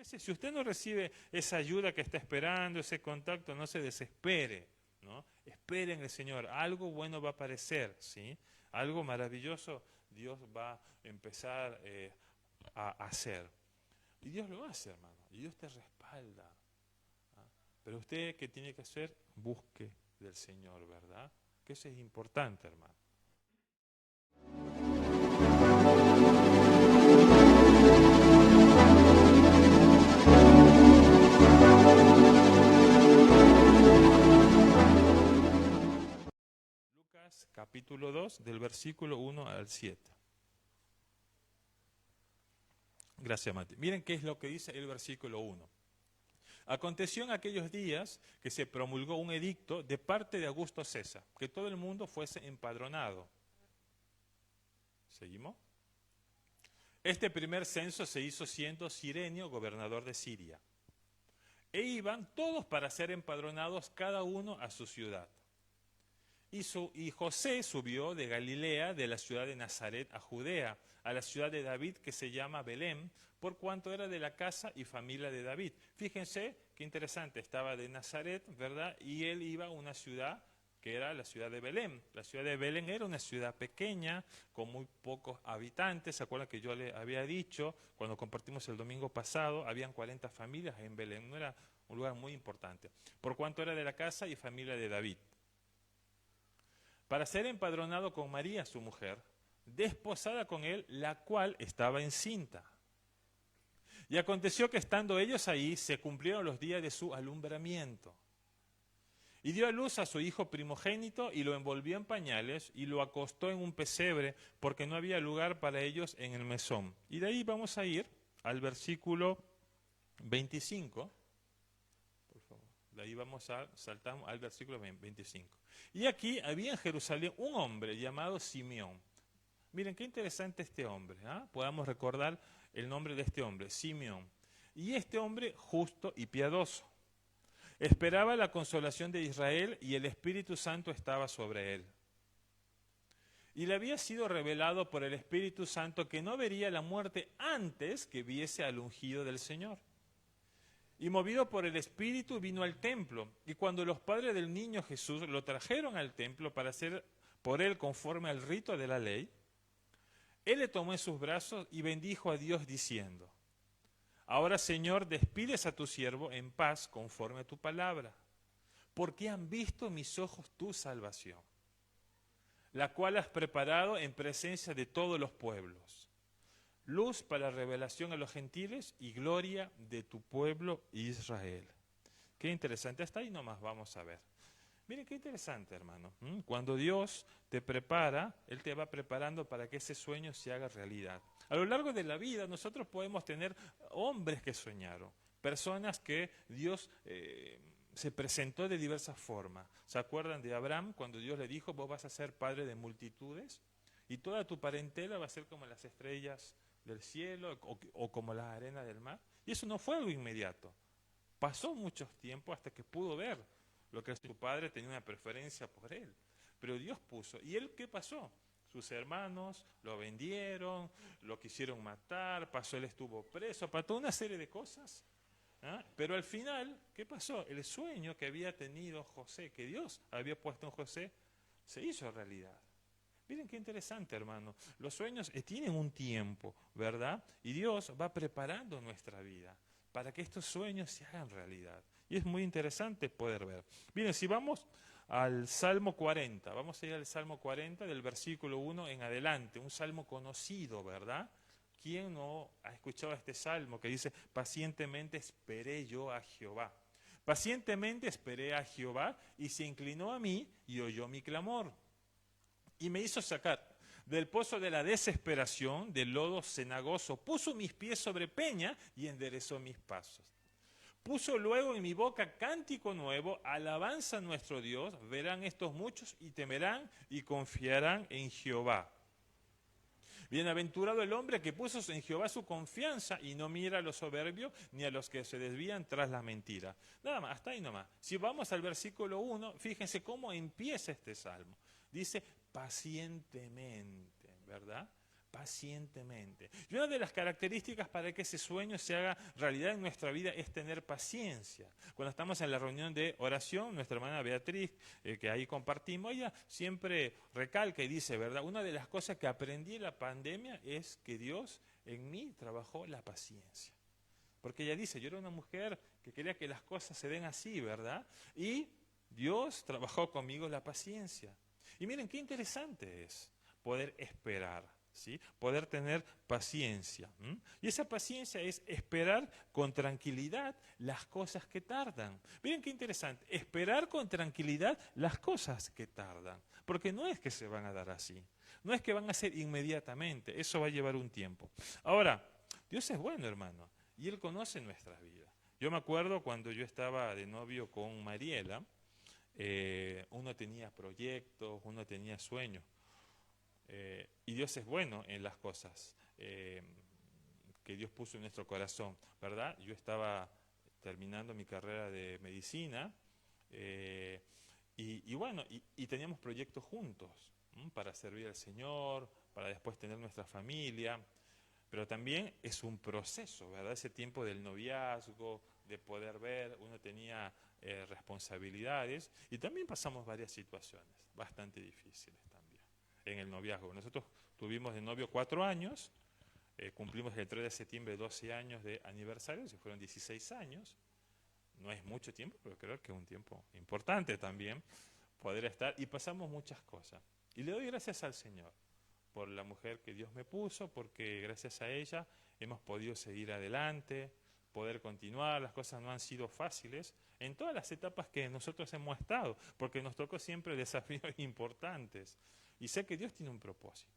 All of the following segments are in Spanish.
veces si usted no recibe esa ayuda que está esperando, ese contacto, no se desespere, ¿no? Espere en el Señor, algo bueno va a aparecer, ¿sí? Algo maravilloso Dios va a empezar a hacer. Y Dios lo hace, hermano, y Dios te respalda. ¿Ah? Pero usted, ¿qué tiene que hacer? Busque del Señor, ¿verdad? Que eso es importante, hermano. Lucas capítulo 2, del versículo 1 al 7. Gracias, Mati. Miren qué es lo que dice el versículo 1. Aconteció en aquellos días que se promulgó un edicto de parte de Augusto César, que todo el mundo fuese empadronado. ¿Seguimos? Este primer censo se hizo siendo Cirenio gobernador de Siria. E iban todos para ser empadronados, cada uno a su ciudad. Y José subió de Galilea, de la ciudad de Nazaret, a Judea, a la ciudad de David, que se llama Belén, por cuanto era de la casa y familia de David. Fíjense qué interesante, estaba de Nazaret, ¿verdad? Y él iba a una ciudad que era la ciudad de Belén. La ciudad de Belén era una ciudad pequeña, con muy pocos habitantes. ¿Se acuerdan que yo le había dicho, cuando compartimos el domingo pasado, habían 40 familias en Belén? No era un lugar muy importante. Por cuanto era de la casa y familia de David. Para ser empadronado con María, su mujer, desposada con él, la cual estaba encinta. Y aconteció que estando ellos ahí, se cumplieron los días de su alumbramiento. Y dio a luz a su hijo primogénito y lo envolvió en pañales y lo acostó en un pesebre porque no había lugar para ellos en el mesón. Y de ahí vamos a ir al versículo 25. Por favor. De ahí vamos a saltar al versículo 25. Y aquí había en Jerusalén un hombre llamado Simeón. Miren qué interesante este hombre, ¿eh? Podamos recordar el nombre de este hombre, Simeón. Y este hombre justo y piadoso. Esperaba la consolación de Israel y el Espíritu Santo estaba sobre él. Y le había sido revelado por el Espíritu Santo que no vería la muerte antes que viese al ungido del Señor. Y movido por el Espíritu vino al templo. Y cuando los padres del niño Jesús lo trajeron al templo para hacer por él conforme al rito de la ley, él le tomó en sus brazos y bendijo a Dios diciendo: Ahora, Señor, despides a tu siervo en paz conforme a tu palabra, porque han visto mis ojos tu salvación, la cual has preparado en presencia de todos los pueblos, luz para revelación a los gentiles y gloria de tu pueblo Israel. Qué interesante, hasta ahí nomás vamos a ver. Miren qué interesante, hermano. Cuando Dios te prepara, Él te va preparando para que ese sueño se haga realidad. A lo largo de la vida nosotros podemos tener hombres que soñaron, personas que Dios se presentó de diversas formas. ¿Se acuerdan de Abraham cuando Dios le dijo: vos vas a ser padre de multitudes y toda tu parentela va a ser como las estrellas del cielo o como las arenas del mar? Y eso no fue algo inmediato. Pasó mucho tiempo hasta que pudo ver lo que su padre tenía una preferencia por él. Pero Dios puso. ¿Y él qué pasó? Sus hermanos lo vendieron, lo quisieron matar, él estuvo preso, pasó una serie de cosas. ¿Ah? Pero al final, ¿qué pasó? El sueño que había tenido José, que Dios había puesto en José, se hizo realidad. Miren qué interesante, hermano. Los sueños tienen un tiempo, ¿verdad? Y Dios va preparando nuestra vida para que estos sueños se hagan realidad. Y es muy interesante poder ver. Miren, si vamos al Salmo 40, vamos a ir al Salmo 40 del versículo 1 en adelante, un salmo conocido, ¿verdad? ¿Quién no ha escuchado este salmo que dice: pacientemente esperé yo a Jehová? Pacientemente esperé a Jehová y se inclinó a mí y oyó mi clamor. Y me hizo sacar del pozo de la desesperación, del lodo cenagoso, puso mis pies sobre peña y enderezó mis pasos. Puso luego en mi boca cántico nuevo, alabanza a nuestro Dios. Verán estos muchos y temerán y confiarán en Jehová. Bienaventurado el hombre que puso en Jehová su confianza y no mira a los soberbios ni a los que se desvían tras la mentira. Nada más, hasta ahí nomás. Si vamos al versículo 1, fíjense cómo empieza este salmo. Dice pacientemente, ¿verdad? pacientemente. Y una de las características para que ese sueño se haga realidad en nuestra vida es tener paciencia. Cuando estamos en la reunión de oración, nuestra hermana Beatriz, que ahí compartimos, ella siempre recalca y dice, ¿verdad? Una de las cosas que aprendí en la pandemia es que Dios en mí trabajó la paciencia. Porque ella dice, yo era una mujer que quería que las cosas se den así, ¿verdad? Y Dios trabajó conmigo la paciencia. Y miren, qué interesante es poder esperar, ¿sí? Poder tener paciencia. Y esa paciencia es esperar con tranquilidad las cosas que tardan. Miren qué interesante, esperar con tranquilidad las cosas que tardan. Porque no es que se van a dar así, no es que van a ser inmediatamente, eso va a llevar un tiempo. Ahora, Dios es bueno, hermano. Y Él conoce nuestras vidas. Yo me acuerdo cuando yo estaba de novio con Mariela, uno tenía proyectos, uno tenía sueños. Y Dios es bueno en las cosas que Dios puso en nuestro corazón, ¿verdad? Yo estaba terminando mi carrera de medicina y bueno, y teníamos proyectos juntos para servir al Señor, para después tener nuestra familia. Pero también es un proceso, ¿verdad? Ese tiempo del noviazgo, de poder ver, uno tenía responsabilidades y también pasamos varias situaciones bastante difíciles también en el noviazgo. Nosotros tuvimos de novio 4 años, cumplimos el 3 de septiembre 12 años de aniversario, se fueron 16 años. No es mucho tiempo, pero creo que es un tiempo importante también poder estar y pasamos muchas cosas. Y le doy gracias al Señor por la mujer que Dios me puso, porque gracias a ella hemos podido seguir adelante, poder continuar, las cosas no han sido fáciles en todas las etapas que nosotros hemos estado, porque nos tocó siempre desafíos importantes. Y sé que Dios tiene un propósito,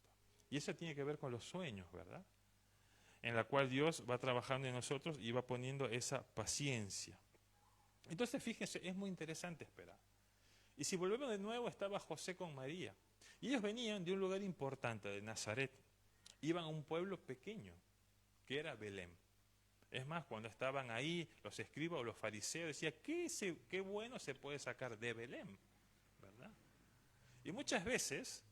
y eso tiene que ver con los sueños, ¿verdad? En la cual Dios va trabajando en nosotros y va poniendo esa paciencia. Entonces, fíjense, es muy interesante esperar. Y si volvemos de nuevo, estaba José con María. Y ellos venían de un lugar importante, de Nazaret. Iban a un pueblo pequeño, que era Belén. Es más, cuando estaban ahí, los escribas o los fariseos decían, qué bueno se puede sacar de Belén, ¿verdad? Y muchas veces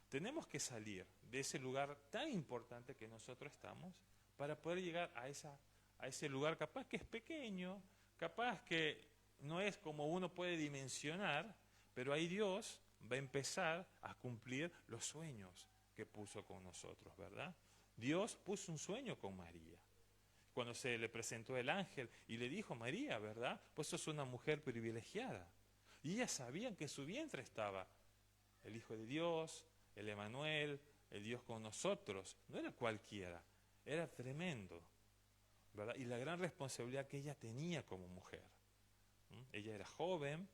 tenemos que salir de ese lugar tan importante que nosotros estamos para poder llegar a ese lugar capaz que es pequeño, capaz que no es como uno puede dimensionar, pero ahí Dios va a empezar a cumplir los sueños que puso con nosotros, ¿verdad? Dios puso un sueño con María. Cuando se le presentó el ángel y le dijo, María, ¿verdad? Pues sos una mujer privilegiada. Y ellas sabían que en su vientre estaba el Hijo de Dios, el Emanuel, el Dios con nosotros. No era cualquiera, era tremendo, ¿verdad? Y la gran responsabilidad que ella tenía como mujer. Ella era joven,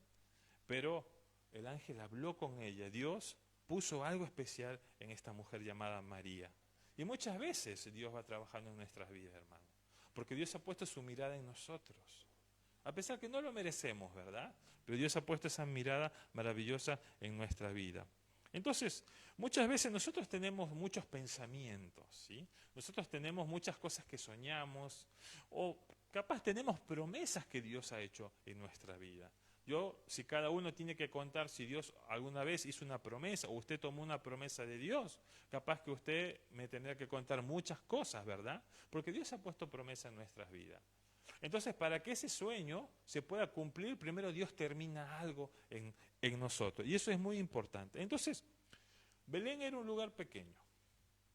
pero el ángel habló con ella. Dios puso algo especial en esta mujer llamada María. Y muchas veces Dios va trabajando en nuestras vidas, hermano. Porque Dios ha puesto su mirada en nosotros. A pesar que no lo merecemos, ¿verdad? Pero Dios ha puesto esa mirada maravillosa en nuestra vida. Entonces, muchas veces nosotros tenemos muchos pensamientos, ¿sí? Nosotros tenemos muchas cosas que soñamos, o capaz tenemos promesas que Dios ha hecho en nuestra vida. Si cada uno tiene que contar si Dios alguna vez hizo una promesa, o usted tomó una promesa de Dios, capaz que usted me tendrá que contar muchas cosas, ¿verdad? Porque Dios ha puesto promesa en nuestras vidas. Entonces, para que ese sueño se pueda cumplir, primero Dios termina algo en nosotros. Y eso es muy importante. Entonces, Belén era un lugar pequeño.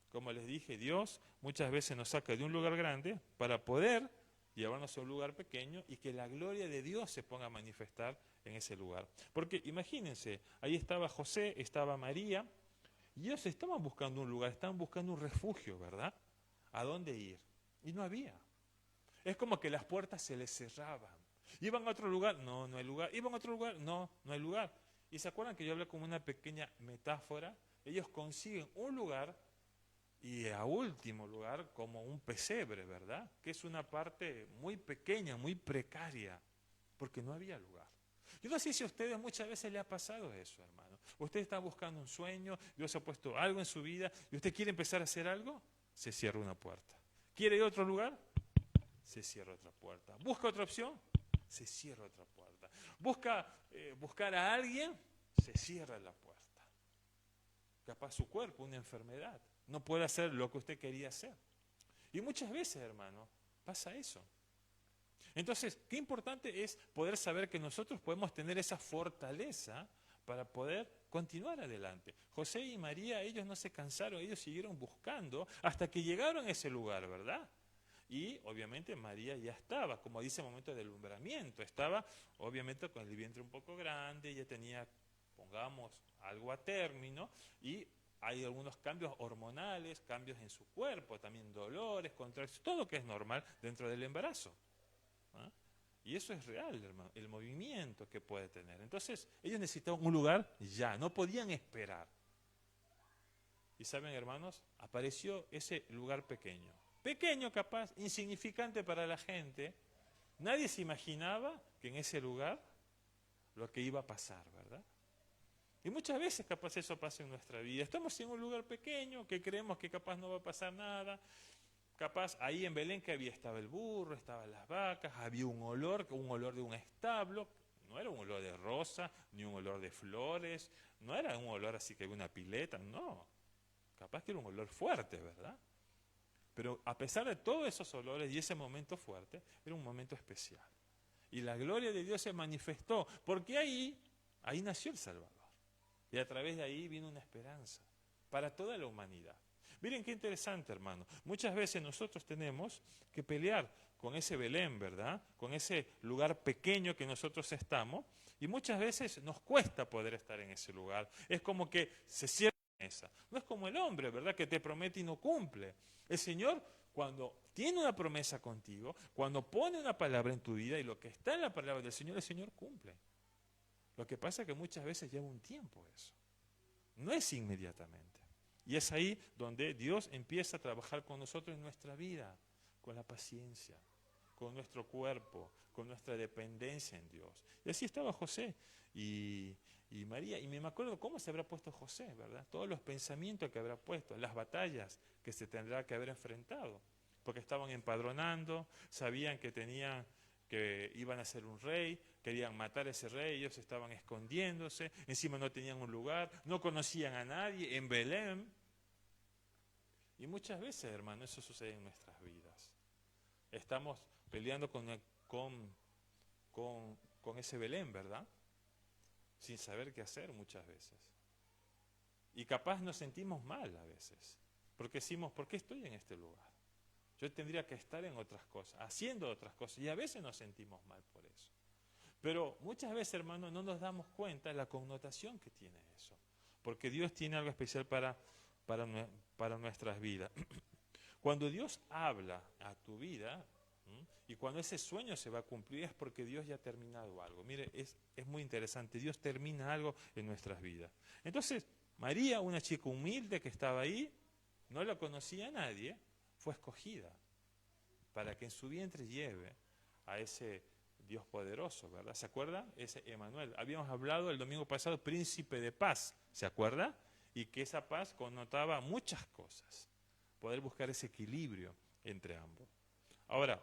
Como les dije, Dios muchas veces nos saca de un lugar grande para poder llevarnos a un lugar pequeño y que la gloria de Dios se ponga a manifestar en ese lugar. Porque imagínense, ahí estaba José, estaba María, y ellos estaban buscando un lugar, estaban buscando un refugio, ¿verdad? ¿A dónde ir? Y no había. Es como que las puertas se les cerraban. Iban a otro lugar, no, no hay lugar. Iban a otro lugar, no, no hay lugar. Y se acuerdan que yo hablé como una pequeña metáfora. Ellos consiguen un lugar y a último lugar como un pesebre, ¿verdad? Que es una parte muy pequeña, muy precaria, porque no había lugar. Yo no sé si a ustedes muchas veces le ha pasado eso, hermano. Usted está buscando un sueño, Dios ha puesto algo en su vida y usted quiere empezar a hacer algo, se cierra una puerta. ¿Quiere ir a otro lugar? Se cierra otra puerta. ¿Busca otra opción? Se cierra otra puerta. ¿Busca buscar a alguien? Se cierra la puerta. Capaz su cuerpo, una enfermedad. no puede hacer lo que usted quería hacer. Y muchas veces, hermano, pasa eso. Entonces, qué importante es poder saber que nosotros podemos tener esa fortaleza para poder continuar adelante. José y María, ellos no se cansaron, ellos siguieron buscando hasta que llegaron a ese lugar, ¿verdad? Y obviamente María ya estaba, como dice, en el momento del alumbramiento, estaba obviamente con el vientre un poco grande, ya tenía, pongamos, algo a término, y hay algunos cambios hormonales, cambios en su cuerpo, también dolores, contracciones, todo lo que es normal dentro del embarazo. ¿Ah? Y eso es real, hermano, el movimiento que puede tener. Entonces, ellos necesitaban un lugar ya, no podían esperar. Y saben, hermanos, apareció ese lugar pequeño. Pequeño, capaz, insignificante para la gente. Nadie se imaginaba que en ese lugar lo que iba a pasar, ¿verdad? Y muchas veces capaz eso pasa en nuestra vida. Estamos en un lugar pequeño que creemos que capaz no va a pasar nada. Capaz ahí en Belén que había, estaba el burro, estaban las vacas, había un olor de un establo. No era un olor de rosa, ni un olor de flores, no era un olor así que una pileta, no. Capaz que era un olor fuerte, ¿verdad? Pero a pesar de todos esos olores y ese momento fuerte, era un momento especial. Y la gloria de Dios se manifestó, porque ahí nació el Salvador. Y a través de ahí vino una esperanza para toda la humanidad. Miren qué interesante, hermano. Muchas veces nosotros tenemos que pelear con ese Belén, ¿verdad? Con ese lugar pequeño que nosotros estamos. Y muchas veces nos cuesta poder estar en ese lugar. Es como que se cierra la mesa. No es como el hombre, ¿verdad? Que te promete y no cumple. El Señor, cuando tiene una promesa contigo, cuando pone una palabra en tu vida y lo que está en la palabra del Señor, el Señor cumple. Lo que pasa es que muchas veces lleva un tiempo eso. No es inmediatamente. Y es ahí donde Dios empieza a trabajar con nosotros en nuestra vida, con la paciencia, con nuestro cuerpo, con nuestra dependencia en Dios. Y así estaba José y María. Y me acuerdo cómo se habrá puesto José, ¿verdad? Todos los pensamientos que habrá puesto, las batallas que se tendrá que haber enfrentado. Porque estaban empadronando, sabían que iban a ser un rey, querían matar a ese rey, ellos estaban escondiéndose, encima no tenían un lugar, no conocían a nadie en Belén. Y muchas veces, hermano, eso sucede en nuestras vidas. Estamos peleando con ese Belén, ¿verdad? Sin saber qué hacer muchas veces. Y capaz nos sentimos mal a veces, porque decimos, ¿por qué estoy en este lugar? Yo tendría que estar en otras cosas, haciendo otras cosas, y a veces nos sentimos mal por eso. Pero muchas veces, hermano, no nos damos cuenta de la connotación que tiene eso, porque Dios tiene algo especial para nuestras vidas. Cuando Dios habla a tu vida, y cuando ese sueño se va a cumplir, es porque Dios ya ha terminado algo. Mire, es muy interesante, Dios termina algo en nuestras vidas. Entonces, María, una chica humilde que estaba ahí, no la conocía a nadie, fue escogida para que en su vientre lleve a ese Dios poderoso, ¿verdad? ¿Se acuerda? Ese Emmanuel. Habíamos hablado el domingo pasado, príncipe de paz, ¿se acuerda? Y que esa paz connotaba muchas cosas. Poder buscar ese equilibrio entre ambos. Ahora,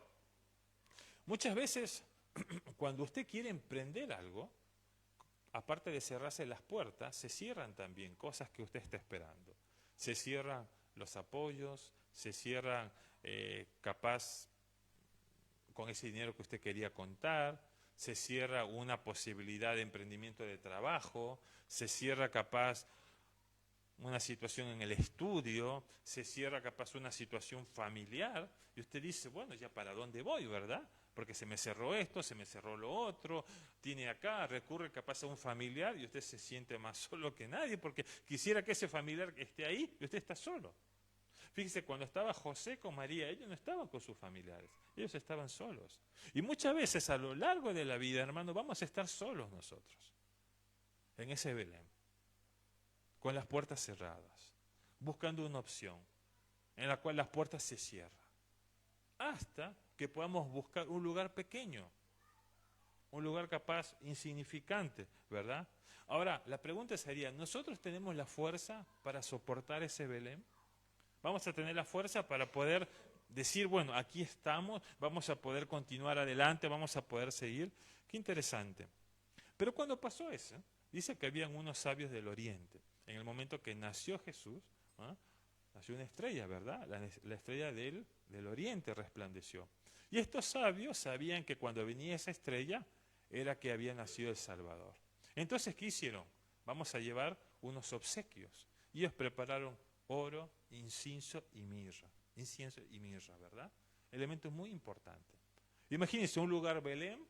muchas veces cuando usted quiere emprender algo, aparte de cerrarse las puertas, se cierran también cosas que usted está esperando. Se cierran los apoyos, se cierran capaz con ese dinero que usted quería contar, se cierra una posibilidad de emprendimiento de trabajo, se cierra capaz una situación en el estudio, se cierra capaz una situación familiar, y usted dice, bueno, ya para dónde voy, ¿verdad? Porque se me cerró esto, se me cerró lo otro, tiene acá, recurre capaz a un familiar y usted se siente más solo que nadie, porque quisiera que ese familiar esté ahí y usted está solo. Fíjese, cuando estaba José con María, ellos no estaban con sus familiares, ellos estaban solos. Y muchas veces a lo largo de la vida, hermano, vamos a estar solos nosotros, en ese Belén, con las puertas cerradas, buscando una opción, en la cual las puertas se cierran, hasta que podamos buscar un lugar pequeño, un lugar capaz insignificante, ¿verdad? Ahora, la pregunta sería, ¿nosotros tenemos la fuerza para soportar ese Belén? Vamos a tener la fuerza para poder decir, bueno, aquí estamos, vamos a poder continuar adelante, vamos a poder seguir. Qué interesante. Pero cuando pasó eso, dice que habían unos sabios del oriente. En el momento que nació Jesús, ¿ah? nació una estrella, ¿verdad? La estrella del oriente resplandeció. Y estos sabios sabían que cuando venía esa estrella era que había nacido el Salvador. Entonces, ¿qué hicieron? Vamos a llevar unos obsequios. Y ellos prepararon oro, incienso y mirra. Incienso y mirra, ¿verdad? Elementos muy importantes. Imagínense un lugar Belén,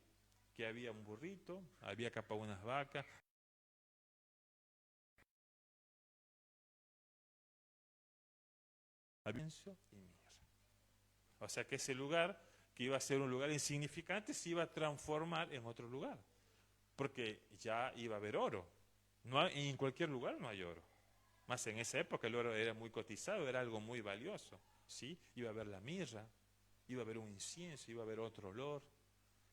que había un burrito, había capaz unas vacas, había incienso y mirra. O sea que ese lugar, que iba a ser un lugar insignificante, se iba a transformar en otro lugar. Porque ya iba a haber oro. No hay, en cualquier lugar no hay oro. Más en esa época el oro era muy cotizado, era algo muy valioso. ¿Sí? Iba a haber la mirra, iba a haber un incienso, iba a haber otro olor.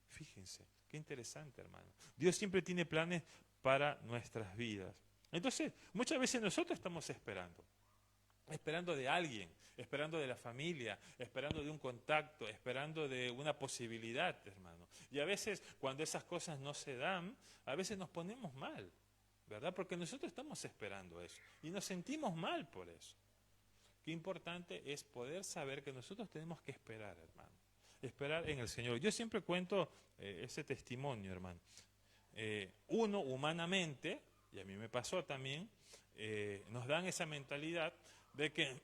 Fíjense, qué interesante, hermano. Dios siempre tiene planes para nuestras vidas. Entonces, muchas veces nosotros estamos esperando de alguien, esperando de la familia, esperando de un contacto, esperando de una posibilidad, hermano. Y a veces, cuando esas cosas no se dan, a veces nos ponemos mal, ¿verdad? Porque nosotros estamos esperando eso y nos sentimos mal por eso. Qué importante es poder saber que nosotros tenemos que esperar, hermano. Esperar en el Señor. Yo siempre cuento ese testimonio, hermano. Uno, humanamente, y a mí me pasó también, nos dan esa mentalidad de que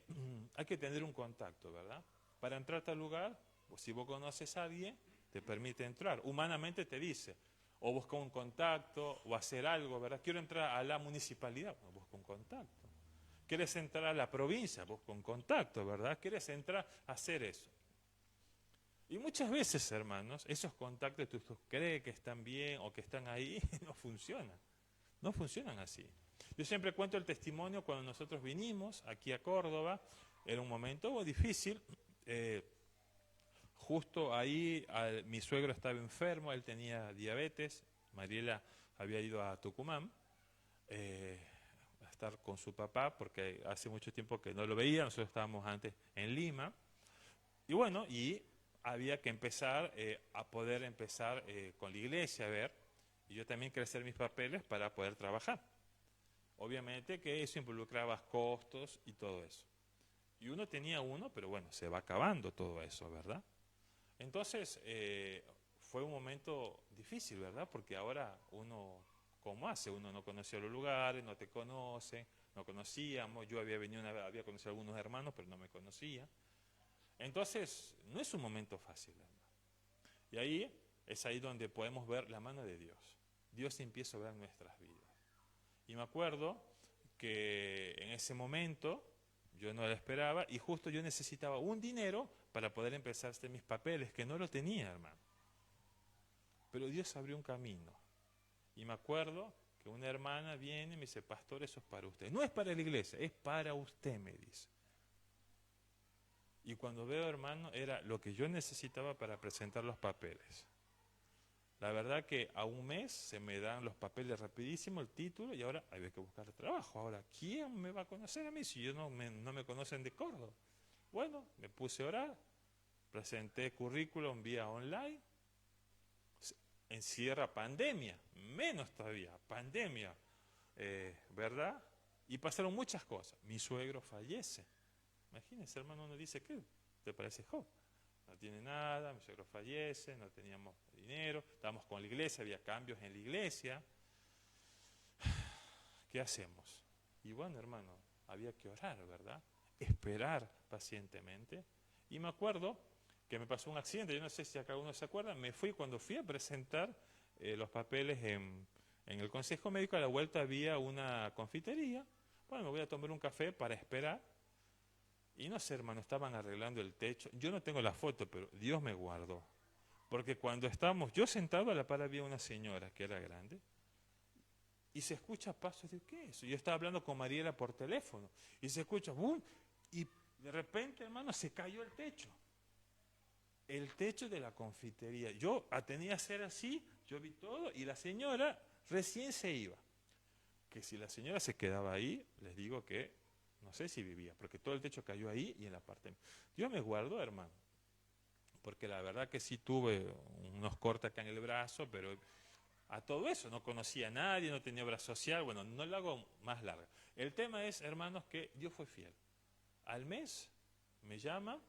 hay que tener un contacto, ¿verdad? Para entrar a tal lugar, pues si vos conoces a alguien, te permite entrar. Humanamente te dice, o busca un contacto, o hacer algo, ¿verdad? Quiero entrar a la municipalidad, bueno, busca un contacto. ¿Quieres entrar a la provincia? Busca un contacto, ¿verdad? ¿Quieres entrar a hacer eso? Y muchas veces, hermanos, esos contactos que tú crees que están bien o que están ahí, no funcionan. No funcionan así. Yo siempre cuento el testimonio cuando nosotros vinimos aquí a Córdoba. Era un momento difícil. Justo ahí mi suegro estaba enfermo, él tenía diabetes. Mariela había ido a Tucumán a estar con su papá porque hace mucho tiempo que no lo veía. Nosotros estábamos antes en Lima. Y bueno, y había que empezar a poder empezar con la iglesia a ver. Y yo también quería hacer mis papeles para poder trabajar. Obviamente que eso involucraba costos y todo eso. Y uno tenía uno, pero bueno, se va acabando todo eso, ¿verdad? Entonces, fue un momento difícil, ¿verdad? Porque ahora uno, ¿cómo hace? Uno no conocía los lugares, no te conoce, no conocíamos. Yo había venido había conocido a algunos hermanos, pero no me conocía. Entonces, no es un momento fácil, hermano. Y ahí es ahí donde podemos ver la mano de Dios. Dios empieza a ver nuestras vidas. Y me acuerdo que en ese momento yo no lo esperaba y justo yo necesitaba un dinero para poder empezar a hacer mis papeles, que no lo tenía, hermano. Pero Dios abrió un camino. Y me acuerdo que una hermana viene y me dice, pastor, eso es para usted. No es para la iglesia, es para usted, me dice. Y cuando veo, hermano, era lo que yo necesitaba para presentar los papeles. La verdad que a un mes se me dan los papeles rapidísimo, el título, y ahora hay que buscar trabajo. Ahora, ¿quién me va a conocer a mí si yo no me conocen de Córdoba? Bueno, me puse a orar, presenté currículum vía online, encierra pandemia, menos todavía, pandemia, ¿verdad? Y pasaron muchas cosas. Mi suegro fallece. Imagínense, hermano, uno dice, ¿qué te parece Job? No tiene nada, mi suegro fallece, no teníamos dinero, estábamos con la iglesia, había cambios en la iglesia. ¿Qué hacemos? Y bueno, hermano, había que orar, ¿verdad? Esperar pacientemente. Y me acuerdo que me pasó un accidente, yo no sé si acá uno se acuerda, me fui cuando fui a presentar los papeles en el consejo médico, a la vuelta había una confitería. Bueno, me voy a tomar un café para esperar. Y no sé, hermano, estaban arreglando el techo. Yo no tengo la foto, pero Dios me guardó. Porque cuando estábamos, yo sentado a la par había una señora que era grande, y se escucha pasos de ¿qué es eso? Yo estaba hablando con Mariela por teléfono, y se escucha ¡bum! Y de repente, hermano, se cayó el techo. El techo de la confitería. Yo tenía que hacer así, yo vi todo, y la señora recién se iba. Que si la señora se quedaba ahí, les digo que no sé si vivía, porque todo el techo cayó ahí y en la parte. Dios me guardó, hermano, porque la verdad que sí tuve unos cortes acá en el brazo, pero a todo eso no conocía a nadie, no tenía obra social, bueno, no lo hago más larga. El tema es, hermanos, que Dios fue fiel. al mes me llama,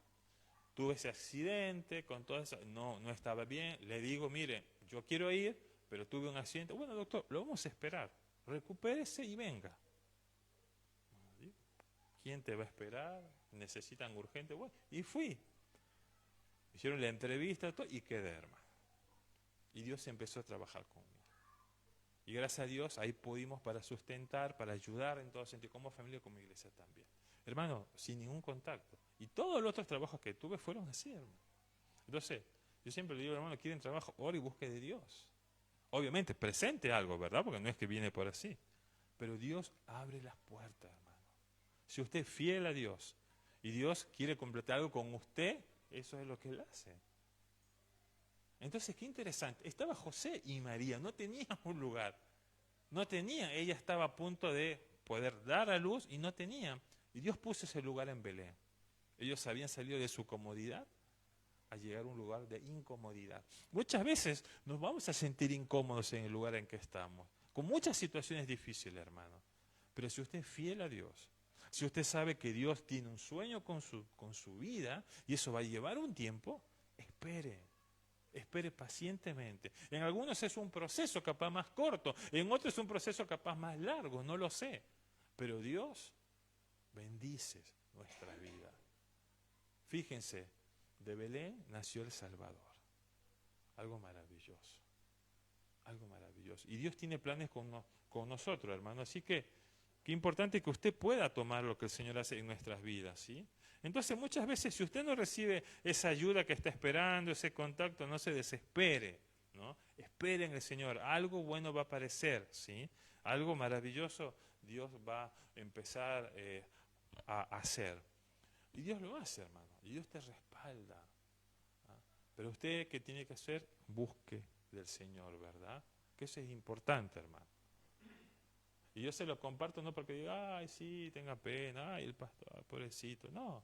tuve ese accidente, con todo eso, no estaba bien, le digo, mire, yo quiero ir, pero tuve un accidente. Bueno, doctor, lo vamos a esperar, recupérese y venga. ¿Quién te va a esperar? Necesitan urgente. Bueno, y fui. Hicieron la entrevista todo, y quedé, hermano. Y Dios empezó a trabajar conmigo. Y gracias a Dios ahí pudimos para sustentar, para ayudar en todo sentido, como familia, como iglesia también. Hermano, sin ningún contacto. Y todos los otros trabajos que tuve fueron así, hermano. Entonces, yo siempre le digo, hermano, quieren trabajo, ore y busque de Dios. Obviamente, presente algo, ¿verdad? Porque no es que viene por así. Pero Dios abre las puertas, hermano. Si usted es fiel a Dios y Dios quiere completar algo con usted, eso es lo que Él hace. Entonces, qué interesante. Estaba José y María, no tenían un lugar. No tenían, ella estaba a punto de poder dar a luz y no tenía. Y Dios puso ese lugar en Belén. Ellos habían salido de su comodidad a llegar a un lugar de incomodidad. Muchas veces nos vamos a sentir incómodos en el lugar en que estamos, con muchas situaciones difíciles, hermano. Pero si usted es fiel a Dios, si usted sabe que Dios tiene un sueño con su vida y eso va a llevar un tiempo, espere pacientemente. En algunos es un proceso capaz más corto, en otros es un proceso capaz más largo, no lo sé. Pero Dios bendice nuestra vida. Fíjense, de Belén nació el Salvador. Algo maravilloso. Algo maravilloso. Y Dios tiene planes con nosotros, hermano. Así que, qué importante que usted pueda tomar lo que el Señor hace en nuestras vidas, ¿sí? Entonces, muchas veces, si usted no recibe esa ayuda que está esperando, ese contacto, no se desespere, ¿no? Espere en el Señor. Algo bueno va a aparecer, ¿sí? Algo maravilloso Dios va a empezar a hacer. Y Dios lo hace, hermano. Y Dios te respalda. ¿Ah? Pero usted, ¿qué tiene que hacer? Busque del Señor, ¿verdad? Que eso es importante, hermano. Y yo se lo comparto no porque diga, ay, sí, tenga pena, ay, el pastor, pobrecito. No,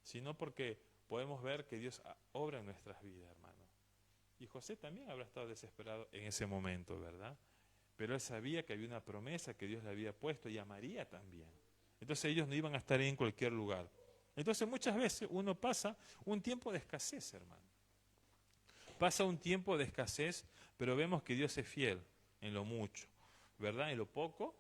sino porque podemos ver que Dios obra en nuestras vidas, hermano. Y José también habrá estado desesperado en ese momento, ¿verdad? Pero él sabía que había una promesa que Dios le había puesto, y a María también. Entonces ellos no iban a estar ahí en cualquier lugar. Entonces muchas veces uno pasa un tiempo de escasez, hermano. Pasa un tiempo de escasez, pero vemos que Dios es fiel en lo mucho, ¿verdad? En lo poco,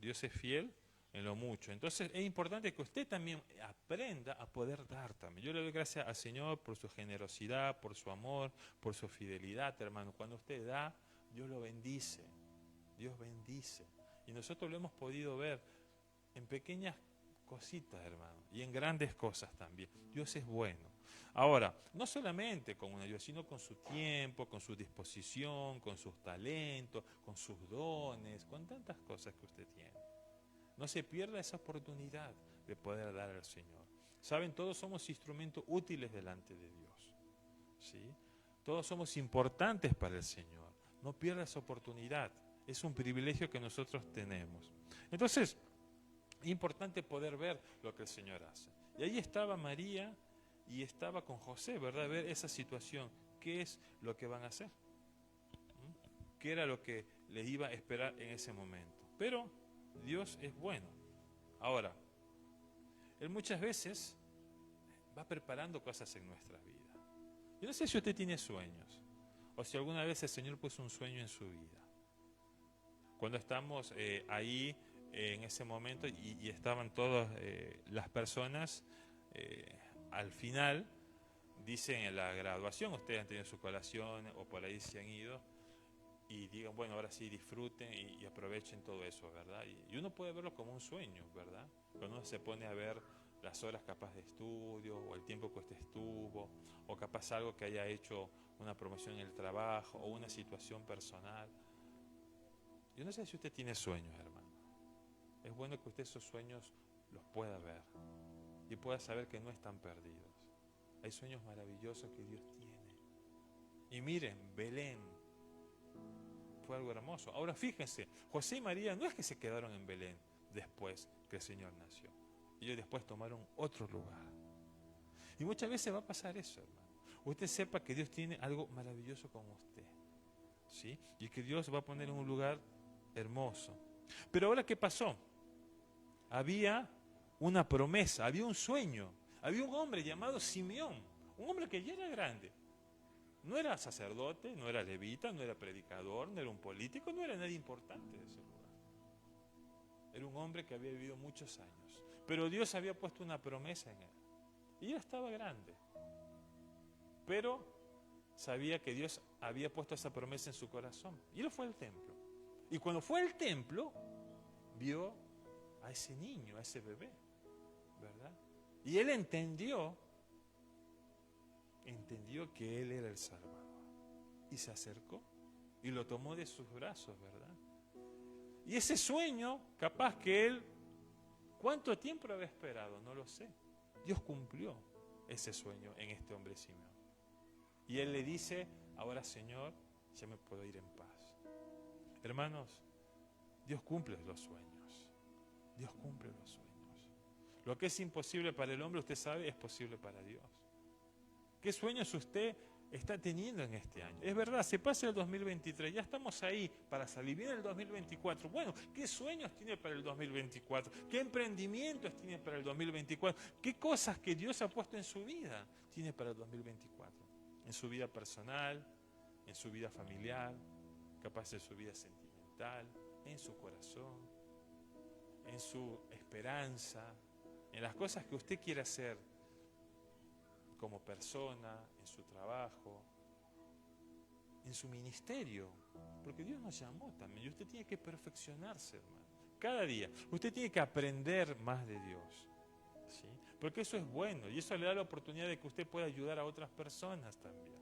Dios es fiel en lo mucho. Entonces es importante que usted también aprenda a poder dar también. Yo le doy gracias al Señor por su generosidad, por su amor, por su fidelidad, hermano. Cuando usted da, Dios lo bendice. Dios bendice. Y nosotros lo hemos podido ver en pequeñas cositas, hermano, y en grandes cosas también. Dios es bueno. Ahora, no solamente con una ayuda, sino con su tiempo, con su disposición, con sus talentos, con sus dones, con tantas cosas que usted tiene. No se pierda esa oportunidad de poder dar al Señor. Saben, todos somos instrumentos útiles delante de Dios, ¿sí? Todos somos importantes para el Señor. No pierda esa oportunidad. Es un privilegio que nosotros tenemos. Entonces, es importante poder ver lo que el Señor hace. Y ahí estaba María y estaba con José, ¿verdad? Ver esa situación. ¿Qué es lo que van a hacer? ¿Qué era lo que les iba a esperar en ese momento? Pero Dios es bueno. Ahora, Él muchas veces va preparando cosas en nuestras vidas. Yo no sé si usted tiene sueños, o si alguna vez el Señor puso un sueño en su vida. Cuando estamos ahí en ese momento y estaban todas las personas, al final, dicen en la graduación, ustedes han tenido sus colaciones o por ahí se han ido, y digan, bueno, ahora sí disfruten y aprovechen todo eso, ¿verdad? Y uno puede verlo como un sueño, ¿verdad? Cuando uno se pone a ver las horas capaz de estudio, o el tiempo que usted estuvo, o capaz algo que haya hecho una promoción en el trabajo, o una situación personal. Yo no sé si usted tiene sueños, hermano. Es bueno que usted esos sueños los pueda ver y pueda saber que no están perdidos. Hay sueños maravillosos que Dios tiene. Y miren, Belén fue algo hermoso. Ahora fíjense, José y María no es que se quedaron en Belén después que el Señor nació. Ellos después tomaron otro lugar. Y muchas veces va a pasar eso, hermano. Usted sepa que Dios tiene algo maravilloso con usted, ¿sí? Y que Dios va a poner en un lugar hermoso. Pero ahora, ¿qué pasó? Había una promesa, había un sueño. Había un hombre llamado Simeón, un hombre que ya era grande. No era sacerdote, no era levita, no era predicador, no era un político, no era nadie importante de ese lugar. Era un hombre que había vivido muchos años. Pero Dios había puesto una promesa en él. Y ya estaba grande. Pero sabía que Dios había puesto esa promesa en su corazón. Y él fue al templo. Y cuando fue al templo, vio a ese niño, a ese bebé, ¿verdad? Y él entendió que él era el Salvador. Y se acercó y lo tomó de sus brazos, ¿verdad? Y ese sueño, capaz que él, ¿cuánto tiempo había esperado? No lo sé. Dios cumplió ese sueño en este hombre Simeón. Y él le dice, ahora Señor, ya me puedo ir en paz. Hermanos, Dios cumple los sueños. Dios cumple los sueños. Lo que es imposible para el hombre, usted sabe, es posible para Dios. ¿Qué sueños usted está teniendo en este año? Es verdad, se pasa el 2023, ya estamos ahí para salir bien el 2024. Bueno, ¿qué sueños tiene para el 2024? ¿Qué emprendimientos tiene para el 2024? ¿Qué cosas que Dios ha puesto en su vida tiene para el 2024? En su vida personal, en su vida familiar, capaz en su vida sentimental, en su corazón, en su esperanza, en las cosas que usted quiere hacer como persona, en su trabajo, en su ministerio, porque Dios nos llamó también y usted tiene que perfeccionarse, hermano, cada día. Usted tiene que aprender más de Dios, ¿sí? Porque eso es bueno y eso le da la oportunidad de que usted pueda ayudar a otras personas también.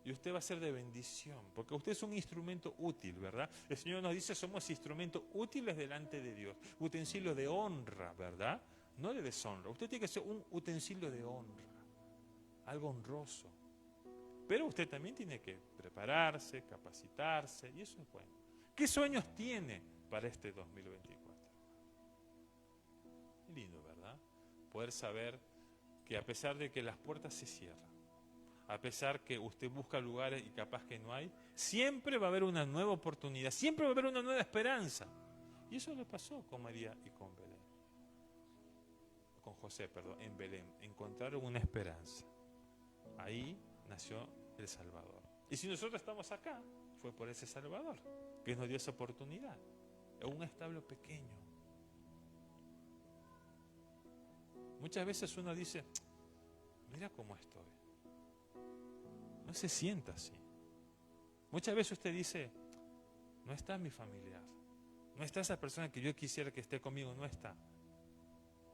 Y usted va a ser de bendición, porque usted es un instrumento útil, ¿verdad? El Señor nos dice, somos instrumentos útiles delante de Dios, utensilio de honra, ¿verdad? No de deshonra. Usted tiene que ser un utensilio de honra, algo honroso. Pero usted también tiene que prepararse, capacitarse, y eso es bueno. ¿Qué sueños tiene para este 2024? Lindo, ¿verdad? Poder saber que a pesar de que las puertas se cierran, a pesar que usted busca lugares y capaz que no hay, siempre va a haber una nueva oportunidad, siempre va a haber una nueva esperanza. Y eso le pasó con María y con Belén. Con José, perdón, en Belén. Encontraron una esperanza. Ahí nació el Salvador. Y si nosotros estamos acá, fue por ese Salvador que nos dio esa oportunidad. En un establo pequeño. Muchas veces uno dice, mira cómo estoy. No se sienta así. Muchas veces usted dice, no está mi familiar, no está esa persona que yo quisiera que esté conmigo, no está.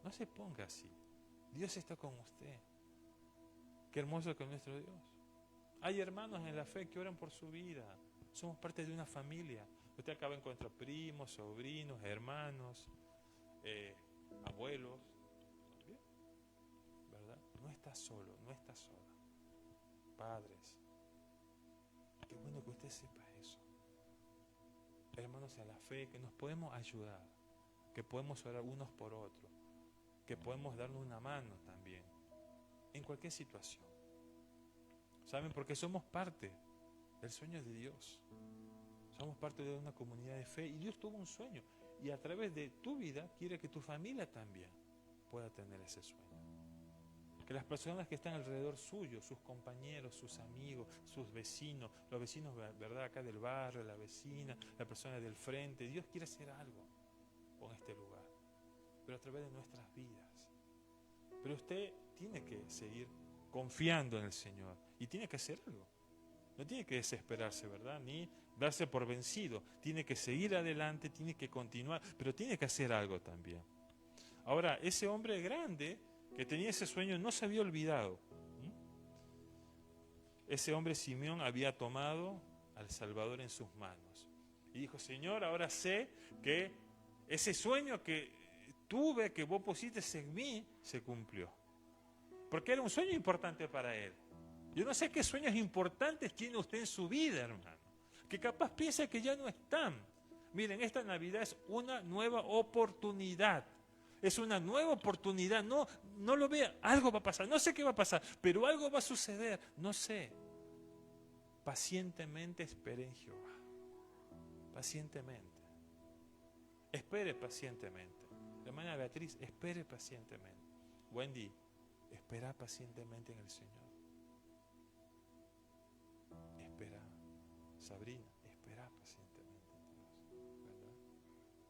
No se ponga así. Dios está con usted. Qué hermoso que es nuestro Dios. Hay hermanos en la fe que oran por su vida. Somos parte de una familia. Usted acaba de encontrar primos, sobrinos, hermanos, abuelos. ¿Bien? ¿Verdad? No está solo, no está sola. Padres, qué bueno que usted sepa eso. Hermanos en la fe, que nos podemos ayudar, que podemos orar unos por otros, que podemos darnos una mano también, en cualquier situación. ¿Saben? Porque somos parte del sueño de Dios. Somos parte de una comunidad de fe y Dios tuvo un sueño. Y a través de tu vida quiere que tu familia también pueda tener ese sueño. Que las personas que están alrededor suyo, sus compañeros, sus amigos, sus vecinos, los vecinos, ¿verdad? Acá del barrio, la vecina, la persona del frente, Dios quiere hacer algo con este lugar, pero a través de nuestras vidas. Pero usted tiene que seguir confiando en el Señor y tiene que hacer algo. No tiene que desesperarse, ¿verdad? Ni darse por vencido. Tiene que seguir adelante, tiene que continuar, pero tiene que hacer algo también. Ahora, ese hombre grande que tenía ese sueño no se había olvidado. Ese hombre Simeón había tomado al Salvador en sus manos. Y dijo, Señor, ahora sé que ese sueño que tuve, que vos pusiste en mí, se cumplió. Porque era un sueño importante para él. Yo no sé qué sueños importantes tiene usted en su vida, hermano. Que capaz piensa que ya no están. Miren, esta Navidad es una nueva oportunidad. Es una nueva oportunidad. No lo vea. Algo va a pasar. No sé qué va a pasar, pero algo va a suceder. No sé. Pacientemente espere en Jehová. Pacientemente. Espere pacientemente. Hermana Beatriz, espere pacientemente. Wendy, espera pacientemente en el Señor. Espera. Sabrina, espera pacientemente en Dios, ¿verdad?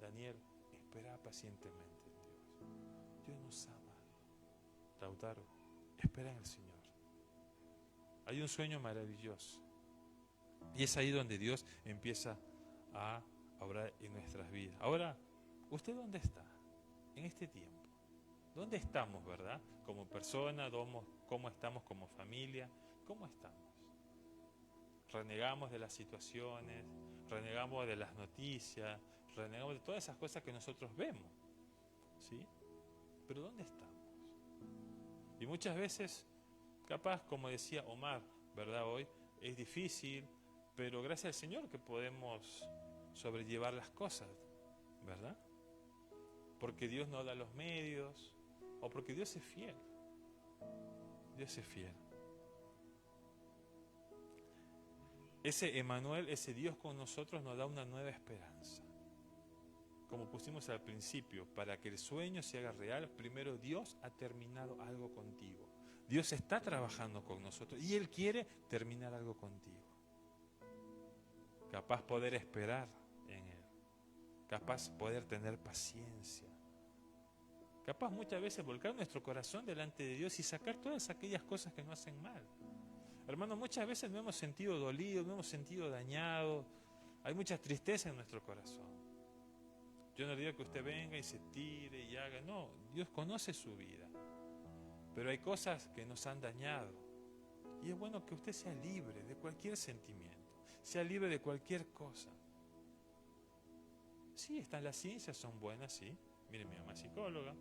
Daniel, espera pacientemente en Dios. Dios nos ama. Lautaro, espera en el Señor. Hay un sueño maravilloso. Y es ahí donde Dios empieza a obrar en nuestras vidas. Ahora, ¿usted dónde está en este tiempo? ¿Dónde estamos, verdad? Como persona, ¿cómo estamos como familia? ¿Cómo estamos? Renegamos de las situaciones, renegamos de las noticias, renegamos de todas esas cosas que nosotros vemos, ¿sí? Pero ¿dónde estamos? Y muchas veces, capaz, como decía Omar, ¿verdad? Hoy es difícil, pero gracias al Señor que podemos sobrellevar las cosas, ¿verdad? Porque Dios nos da los medios, o porque Dios es fiel. Dios es fiel. Ese Emmanuel, ese Dios con nosotros, nos da una nueva esperanza. Como pusimos al principio, para que el sueño se haga real, primero Dios ha terminado algo contigo. Dios está trabajando con nosotros y Él quiere terminar algo contigo. Capaz poder esperar en Él. Capaz poder tener paciencia. Capaz muchas veces volcar nuestro corazón delante de Dios y sacar todas aquellas cosas que nos hacen mal. Hermanos, muchas veces nos hemos sentido dolidos, nos hemos sentido dañados. Hay mucha tristeza en nuestro corazón. Yo no digo que usted venga y se tire y haga. No, Dios conoce su vida. Pero hay cosas que nos han dañado. Y es bueno que usted sea libre de cualquier sentimiento. Sea libre de cualquier cosa. Sí, están las ciencias, son buenas, sí. Mire, mi mamá es psicóloga.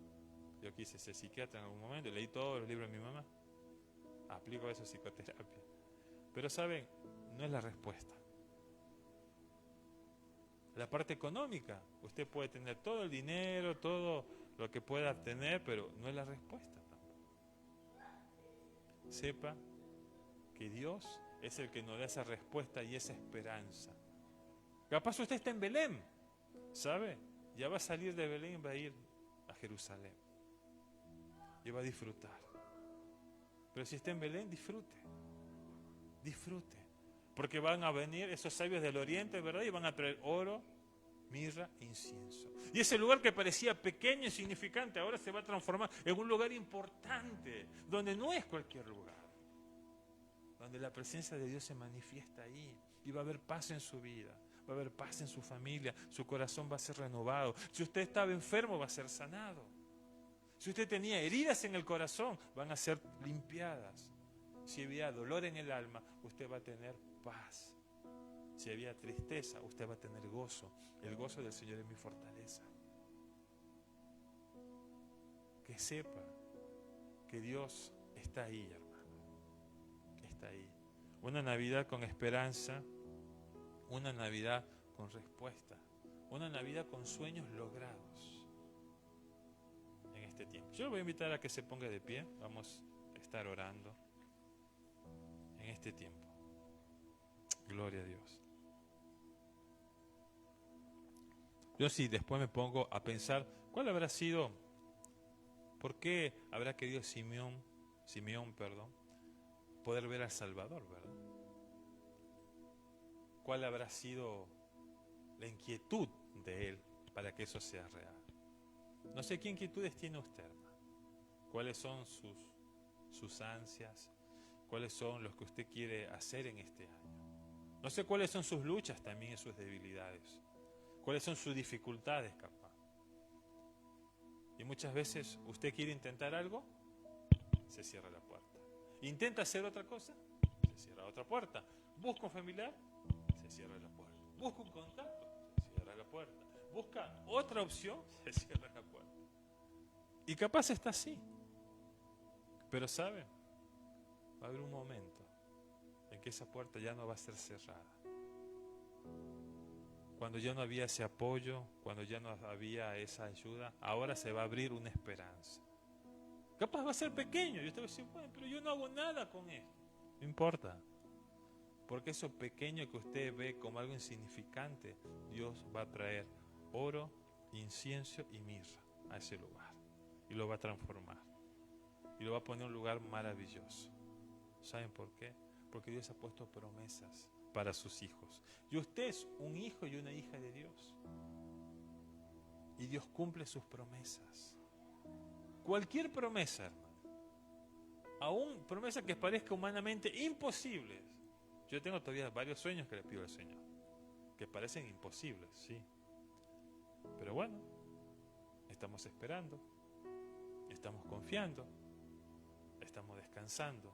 Yo quise ser psiquiatra en algún momento. Leí todos los libros de mi mamá. Aplico eso, psicoterapia. Pero saben, no es la respuesta. La parte económica, usted puede tener todo el dinero, todo lo que pueda tener, pero no es la respuesta tampoco. Sepa que Dios es el que nos da esa respuesta y esa esperanza. Capaz usted está en Belén, ¿sabe? Ya va a salir de Belén y va a ir a Jerusalén. Y va a disfrutar. Pero si está en Belén, disfrute. Disfrute. Porque van a venir esos sabios del oriente, ¿verdad? Y van a traer oro, mirra e incienso. Y ese lugar que parecía pequeño e insignificante, ahora se va a transformar en un lugar importante, donde no es cualquier lugar. Donde la presencia de Dios se manifiesta ahí. Y va a haber paz en su vida. Va a haber paz en su familia. Su corazón va a ser renovado. Si usted estaba enfermo, va a ser sanado. Si usted tenía heridas en el corazón, van a ser limpiadas. Si había dolor en el alma, usted va a tener paz. Si había tristeza, usted va a tener gozo. El gozo del Señor es mi fortaleza. Que sepa que Dios está ahí, hermano. Está ahí. Una Navidad con esperanza, una Navidad con respuesta, una Navidad con sueños logrados en este tiempo. Yo lo voy a invitar a que se ponga de pie. Vamos a estar orando en este tiempo. Gloria a Dios. Yo sí, después me pongo a pensar, ¿cuál habrá sido, por qué habrá querido Simeón, poder ver al Salvador, ¿verdad? ¿Cuál habrá sido la inquietud de él para que eso sea real? No sé qué inquietudes tiene usted, hermano. ¿Cuáles son sus ansias? ¿Cuáles son los que usted quiere hacer en este año? No sé cuáles son sus luchas también y sus debilidades. ¿Cuáles son sus dificultades, capaz? Y muchas veces usted quiere intentar algo, se cierra la puerta. Intenta hacer otra cosa, se cierra otra puerta. Busca un familiar, se cierra la puerta. Busca un contacto, se cierra la puerta. Busca otra opción, se cierra la puerta. Y capaz está así. Pero ¿sabe? Va a haber un momento en que esa puerta ya no va a ser cerrada. Cuando ya no había ese apoyo, cuando ya no había esa ayuda, ahora se va a abrir una esperanza. Capaz va a ser pequeño, y usted va a decir, bueno, pero yo no hago nada con esto. No importa, porque eso pequeño que usted ve como algo insignificante, Dios va a traer oro, incienso y mirra a ese lugar y lo va a transformar y lo va a poner en un lugar maravilloso. ¿Saben por qué? Porque Dios ha puesto promesas para sus hijos. Y usted es un hijo y una hija de Dios. Y Dios cumple sus promesas. Cualquier promesa, hermano. Aún promesas que parezcan humanamente imposibles. Yo tengo todavía varios sueños que le pido al Señor, que parecen imposibles, sí. Pero bueno, estamos esperando, estamos confiando, estamos descansando,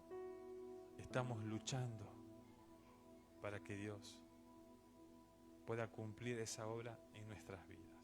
estamos luchando para que Dios pueda cumplir esa obra en nuestras vidas.